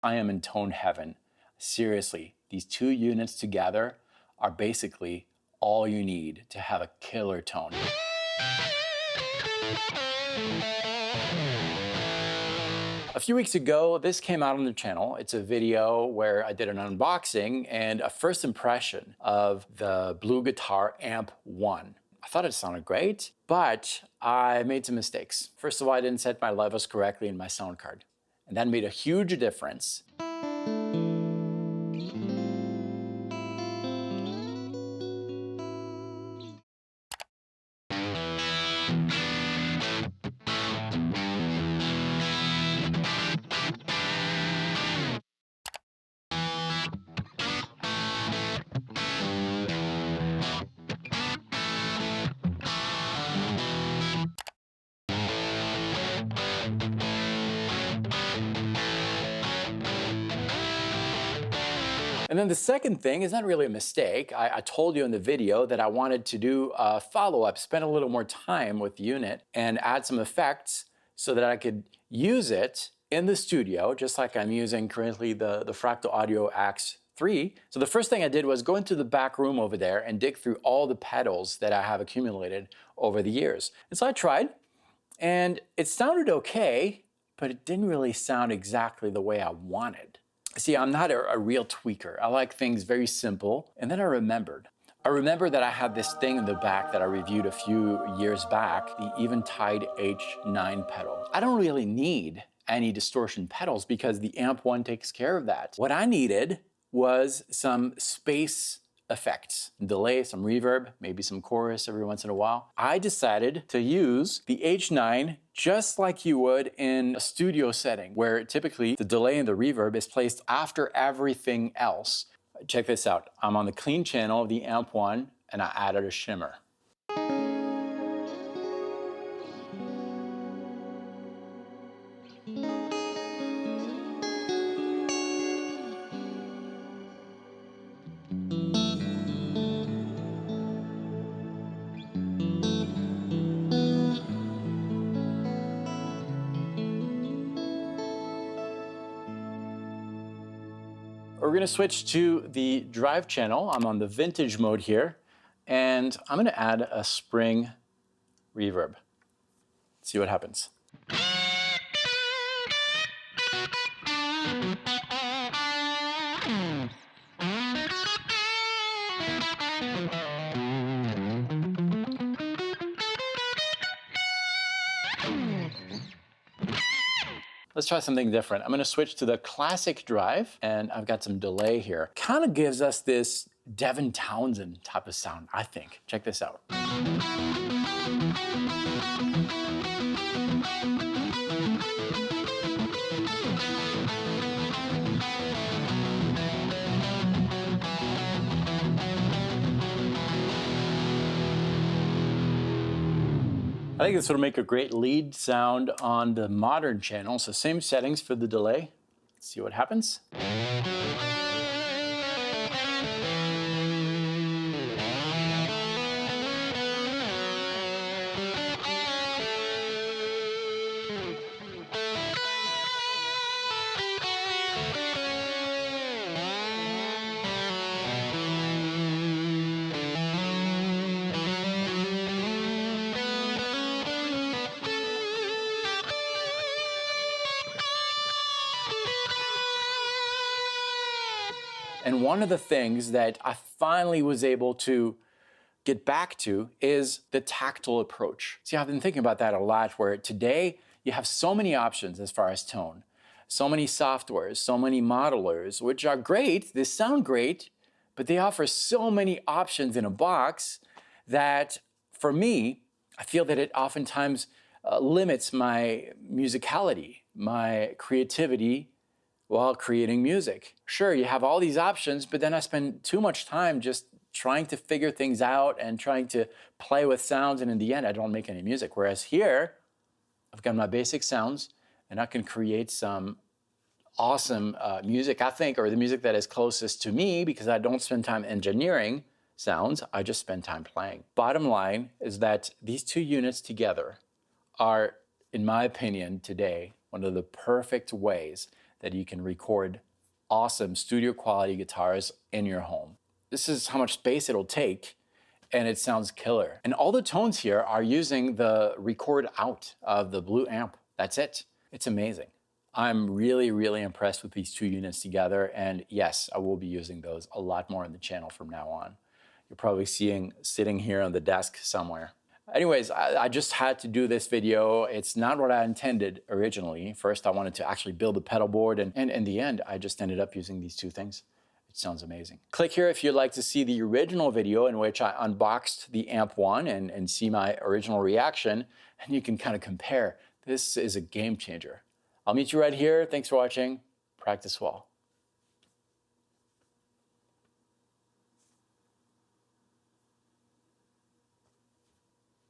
I am in tone heaven. Seriously, these two units together are basically all you need to have a killer tone. A few weeks ago, this came out on the channel. It's a video where I did an unboxing and a first impression of the BluGuitar Amp1. I thought it sounded great, but I made some mistakes. First of all, I didn't set my levels correctly in my sound card, and that made a huge difference. And then the second thing is not really a mistake. I told you in the video that I wanted to do a follow-up, spend a little more time with the unit and add some effects so that I could use it in the studio, just like I'm using currently the Fractal Audio X3. So the first thing I did was go into the back room over there and dig through all the pedals that I have accumulated over the years. And so I tried, and it sounded okay, but it didn't really sound exactly the way I wanted. See, I'm not a real tweaker. I like things very simple. And then I remembered that I had this thing in the back that I reviewed a few years back, the Eventide H9 pedal. I don't really need any distortion pedals because the Amp1 takes care of that. What I needed was some space effects, delay, some reverb, maybe some chorus every once in a while. I decided to use the H9 just like you would in a studio setting, where typically the delay and the reverb is placed after everything else. Check this out. I'm on the clean channel of the Amp1 and I added a shimmer. We're gonna switch to the drive channel. I'm on the vintage mode here, and I'm gonna add a spring reverb. See what happens. Let's try something different. I'm gonna switch to the classic drive, and I've got some delay here. Kind of gives us this Devin Townsend type of sound, I think. Check this out. I think this will make a great lead sound on the modern channel. So same settings for the delay. Let's see what happens. And one of the things that I finally was able to get back to is the tactile approach. See, I've been thinking about that a lot, where today you have so many options as far as tone, so many softwares, so many modelers, which are great, they sound great, but they offer so many options in a box that for me, I feel that it oftentimes limits my musicality, my creativity, while creating music. Sure, you have all these options, but then I spend too much time just trying to figure things out and trying to play with sounds, and in the end, I don't make any music. Whereas here, I've got my basic sounds, and I can create some awesome music, I think, or the music that is closest to me, because I don't spend time engineering sounds, I just spend time playing. Bottom line is that these two units together are, in my opinion, today, one of the perfect ways that you can record awesome studio quality guitars in your home. This is how much space it'll take, and it sounds killer. And all the tones here are using the record out of the Blue amp. That's it. It's amazing. I'm really, really impressed with these two units together, and yes, I will be using those a lot more on the channel from now on. You're probably seeing sitting here on the desk somewhere. Anyways, I just had to do this video. It's not what I intended originally. First, I wanted to actually build a pedal board, and in the end, I just ended up using these two things. It sounds amazing. Click here if you'd like to see the original video in which I unboxed the Amp1 and see my original reaction, and you can kind of compare. This is a game changer. I'll meet you right here. Thanks for watching. Practice well.